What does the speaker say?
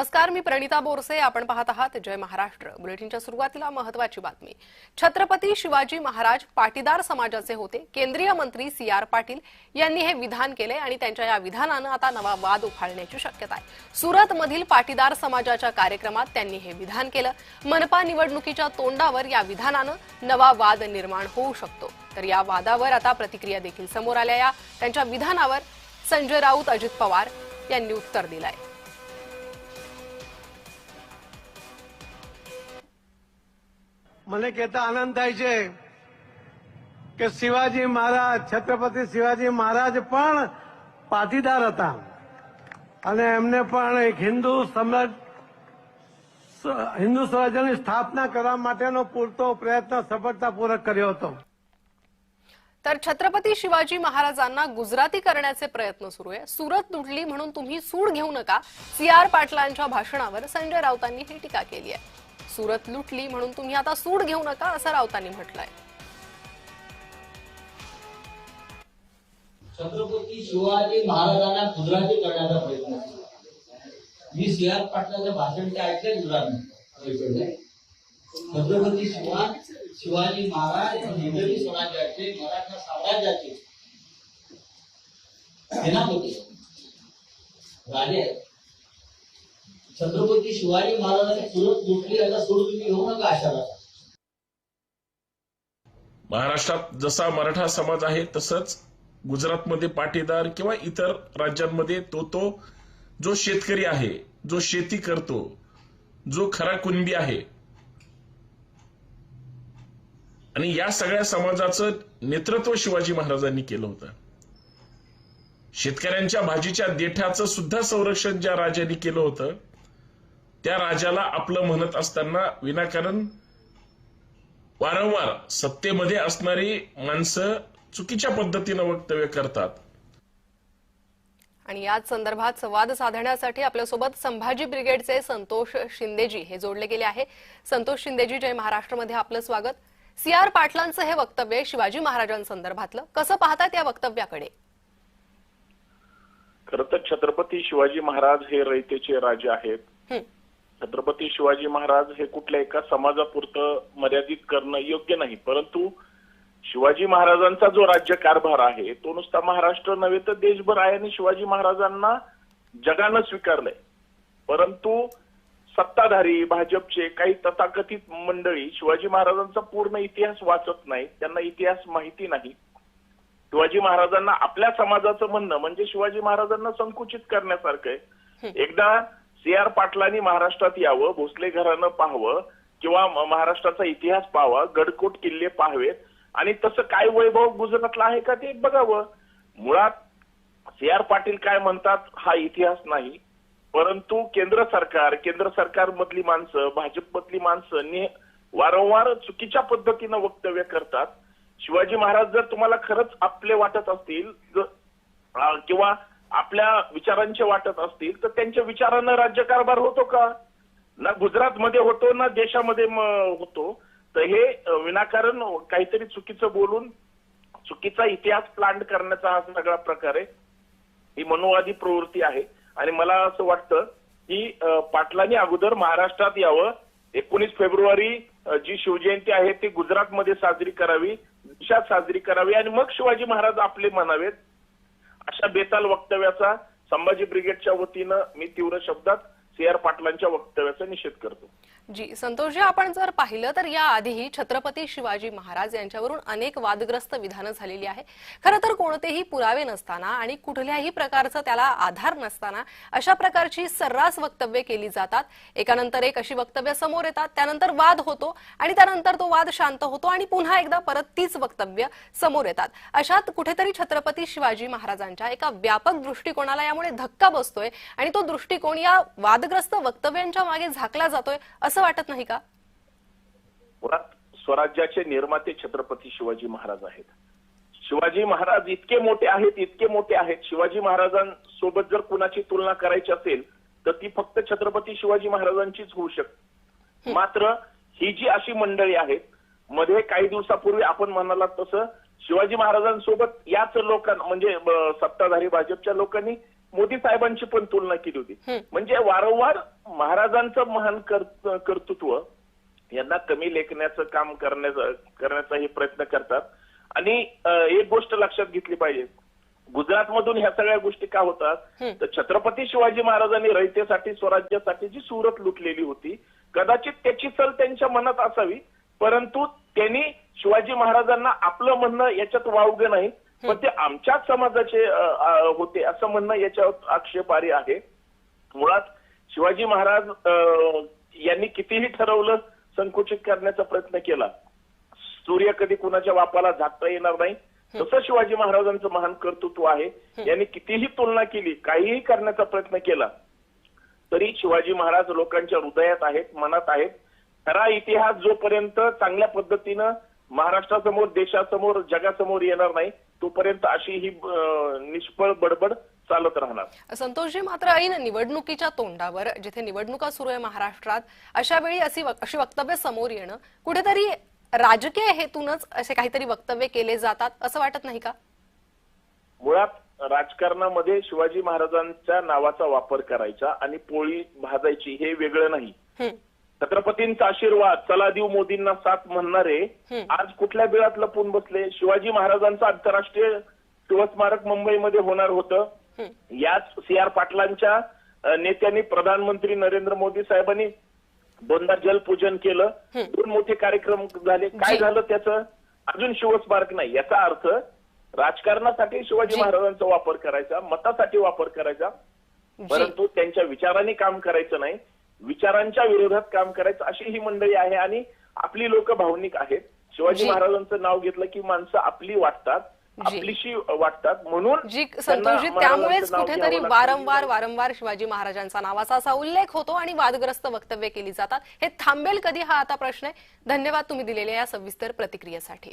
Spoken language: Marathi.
नमस्कार, मी प्रणिता बोरसे. आपण पाहत आहात जय महाराष्ट्र. बुलेटिनच्या सुरुवातीला महत्त्वाची बातमी. छत्रपती शिवाजी महाराज पाटीदार समाजाचे होते. केंद्रीय मंत्री CR पाटील यांनी हे विधान केले आणि त्यांच्या या विधानानं आता नवा वाद उफाळण्याची शक्यता आहे. सुरतमधील पाटीदार समाजाच्या कार्यक्रमात त्यांनी हे विधान केलं. मनपा निवडणुकीच्या तोंडावर या विधानानं नवा वाद निर्माण होऊ शकतो. तर या वादावर आता प्रतिक्रिया देखील समोर आल्या. या त्यांच्या विधानावर संजय राऊत, अजित पवार यांनी उत्तर दिलंय. મને કહેતા આનંદ થાય છે કે શિવાજી મહારાજ, છત્રપતિ શિવાજી મહારાજ પણ પાટીદાર હતા અને એમને પણ એક હિન્દુ સ્વરાજ્યની સ્થાપના કરવા માટેનો પૂરતો પ્રયત્ન સફળતાપૂર્વક કર્યો હતો. तर छत्रपती शिवाजी महाराजांना गुजराती करण्याचे प्रयत्न सुरू आहे. सुरत लुटली म्हणून तुम्ही सूड घेऊ नका. CR पाटलांच्या भाषणावर संजय राऊतांनी ही टीका केली आहे. सुरत लुटली म्हणून तुम्ही आता सूड घेऊ नका असं राऊतांनी म्हटलंय. छत्रपती शिवाजी महाराजांना गुजराती करण्याचा प्रयत्न केला. मी CR पाटलांचं भाषण ते ऐकले गुजराती. छत्रपती शिवाजी महाराज हिंदवी स्वराज्याचे, मराठा साम्राज्याचे सेनापती राजे. छत्रपती शिवाजी महाराजांनी सुरत लुटली, याचा सूड तुम्ही घेऊ नका अशा. महाराष्ट्रात जसा मराठा समाज आहे तसंच गुजरातमध्ये पाटीदार किंवा इतर राज्यांमध्ये तो जो शेतकरी आहे, जो शेती करतो, जो खरा कुणबी आहे आणि या सगळ्या समाजाचं नेतृत्व शिवाजी महाराजांनी केलं होतं. शेतकऱ्यांच्या भाजीच्या देठाचं सुद्धा संरक्षण ज्या राजांनी केलं होतं त्या राजाला आपलं म्हणत असताना विनाकारण वारंवार सत्तेमध्ये असणारी माणसं चुकीच्या पद्धतीनं वक्तव्य करतात. आणि याच संदर्भात संवाद साधण्यासाठी आपल्यासोबत संभाजी ब्रिगेडचे संतोष शिंदेजी हे जोडले गेले आहे. संतोष शिंदेजी, जय महाराष्ट्रमध्ये आपलं स्वागत. CR पाटलांचं हे वक्तव्य शिवाजी महाराजांसंदर्भातलं कसं पाहतात या वक्तव्याकडे? खरं तर छत्रपती शिवाजी महाराज हे रयतेचे राजे आहेत. छत्रपती शिवाजी महाराज हे कुठल्या एका समाजापुरतं मर्यादित करणं योग्य नाही. परंतु शिवाजी महाराजांचा जो राज्यकारभार आहे तो नुसता महाराष्ट्र नव्हे तर देशभर आहे आणि शिवाजी महाराजांना जगानं स्वीकारलंय. परंतु सत्ताधारी भाजपचे काही तथाकथित मंडळी शिवाजी महाराजांचा पूर्ण इतिहास वाचत नाही, त्यांना इतिहास माहिती नाही. शिवाजी महाराजांना आपल्या समाजाचं म्हणणं म्हणजे शिवाजी महाराजांना संकुचित करण्यासारखं आहे. एकदा CR पाटलांनी महाराष्ट्रात यावं, भोसले घराणं पाहावं किंवा महाराष्ट्राचा इतिहास पाहावा, गडकोट किल्ले पाहावेत आणि तसं काय वैभव गुजरातला आहे का ते बघावं. मुळात CR पाटील काय म्हणतात हा इतिहास नाही, परंतु केंद्र सरकार मधली माणसं, भाजपमधली माणसं वारंवार चुकीच्या पद्धतीनं वक्तव्य करतात. शिवाजी महाराज जर तुम्हाला खरंच आपले वाटत असतील किंवा आपल्या विचारांचे वाटत असतील तर त्यांच्या विचारानं राज्यकारभार होतो का? ना गुजरातमध्ये होतो ना देशामध्ये होतो. तर हे विनाकारण काहीतरी चुकीचं बोलून चुकीचा इतिहास प्लांट करण्याचा हा सगळा प्रकार आहे. ही मनोवादी प्रवृत्ती आहे आणि मला असं वाटतं की पाटलांनी अगोदर महाराष्ट्रात यावं. 19 फेब्रुवारी जी शिवजयंती आहे ती गुजरातमध्ये साजरी करावी, देशात साजरी करावी आणि मग शिवाजी महाराज आपले म्हणावेत. अशा बेताल वक्तव्याचा संभाजी ब्रिगेडच्या वतीनं मी तीव्र शब्दात CR पाटलांच्या वक्तव्याचा निषेध करतो. जी संतोषजी, आपण जर पाहिलं तर याआधीही छत्रपती शिवाजी महाराज यांच्यावरून अनेक वादग्रस्त विधानं झालेली आहे. खरं तर कोणतेही पुरावे नसताना आणि कुठल्याही प्रकारचा त्याला आधार नसताना अशा प्रकारची सर्रास वक्तव्ये केली जातात. एकानंतर एक अशी वक्तव्य समोर येतात, त्यानंतर वाद होतो आणि त्यानंतर तो वाद शांत होतो आणि पुन्हा एकदा परत तीच वक्तव्य समोर येतात. अशात कुठेतरी छत्रपती शिवाजी महाराजांच्या एका व्यापक दृष्टिकोनाला यामुळे धक्का बसतोय आणि तो दृष्टिकोन या वादग्रस्त वक्तव्यांच्या मागे झाकला जातोय असं वाटत नाही का? मुळात स्वराज्याचे निर्माते छत्रपती शिवाजी महाराज आहेत. शिवाजी महाराज इतके मोठे आहेत. शिवाजी महाराजांसोबत जर कुणाची तुलना करायची असेल तर ती फक्त छत्रपती शिवाजी महाराजांचीच होऊ शकते. मात्र ही जी अशी मंडळी आहेत, मध्ये काही दिवसापूर्वी आपण म्हणालात तसं शिवाजी महाराजांसोबत याच लोकांना म्हणजे सत्ताधारी भाजपच्या लोकांनी मोदी साहेबांची पण तुलना केली होती. म्हणजे वारंवार महाराजांचं महान कर्तृत्व यांना कमी लेखण्याचं काम करण्याचाही प्रयत्न करतात. आणि एक गोष्ट लक्षात घेतली पाहिजे, गुजरातमधून ह्या सगळ्या गोष्टी का होतात, तर छत्रपती शिवाजी महाराजांनी रयतेसाठी स्वराज्यासाठी जी सुरत लुटलेली होती, कदाचित त्याची सल त्यांच्या मनात असावी, परंतु त्यांनी शिवाजी महाराजांना आपलं म्हणणं याच्यात वावगं नाही, पण ते आमच्याच समाजाचे होते असं म्हणणं याच्यावर आक्षेपार्ह आहे. मुळात शिवाजी महाराज यांनी कितीही ठरवलं संकुचित करण्याचा प्रयत्न केला, सूर्य कधी कुणाच्या बापाला झाकता येणार नाही, तसं शिवाजी महाराजांचं महान कर्तृत्व आहे. यांनी कितीही तुलना केली, काहीही करण्याचा प्रयत्न केला, तरी शिवाजी महाराज लोकांच्या हृदयात आहेत, मनात आहेत. खरा इतिहास जोपर्यंत चांगल्या पद्धतीनं महाराष्ट्रासमोर, देशासमोर, जगासमोर येणार नाही, तोपर्यंत अशी ही निष्फळ बडबड चालत राहणार. संतोषजी, मात्र ऐन निवडणुकीच्या तोंडावर जिथे निवडणुका सुरू आहे महाराष्ट्रात, अशा वेळी अशी वक्तव्य समोर येणं कुठेतरी राजकीय हेतूनच असे काहीतरी वक्तव्य केले जातात असं वाटत नाही का? मुळात राजकारणामध्ये शिवाजी महाराजांच्या नावाचा वापर करायचा आणि पोळी भाजायची हे वेगळं नाही. छत्रपतींचा आशीर्वाद, चला देऊ मोदींना साथ म्हणणारे आज कुठल्या बिळात लपून बसले. शिवाजी महाराजांचं आंतरराष्ट्रीय शिवस्मारक मुंबईमध्ये होणार होतं. याच CR पाटलांच्या नेत्यांनी प्रधानमंत्री नरेंद्र मोदी साहेबांनी दोनदा जलपूजन केलं, 2 मोठे कार्यक्रम झाले. काय झालं त्याचं? अजून शिवस्मारक नाही. याचा अर्थ राजकारणासाठी शिवाजी महाराजांचा वापर करायचा, मतासाठी वापर करायचा, परंतु त्यांच्या विचारांनी काम करायचं नाही, विचारांच्या विरोधात काम करायचं, अशी ही मंडळी आहे. आणि आपली लोक भावनिक आहेत. शिवाजी महाराजांचं नाव घेतलं की माणसं आपली वाटतात, आपलीशी वाटतात, म्हणून संतोषजी, त्यामुळेच कुठेतरी वारंवार शिवाजी महाराजांचा नावाचा असा उल्लेख होतो आणि वादग्रस्त वक्तव्य केली जातात. हे थांबेल कधी, हा आता प्रश्न आहे. धन्यवाद तुम्ही दिलेल्या या सविस्तर प्रतिक्रियेसाठी.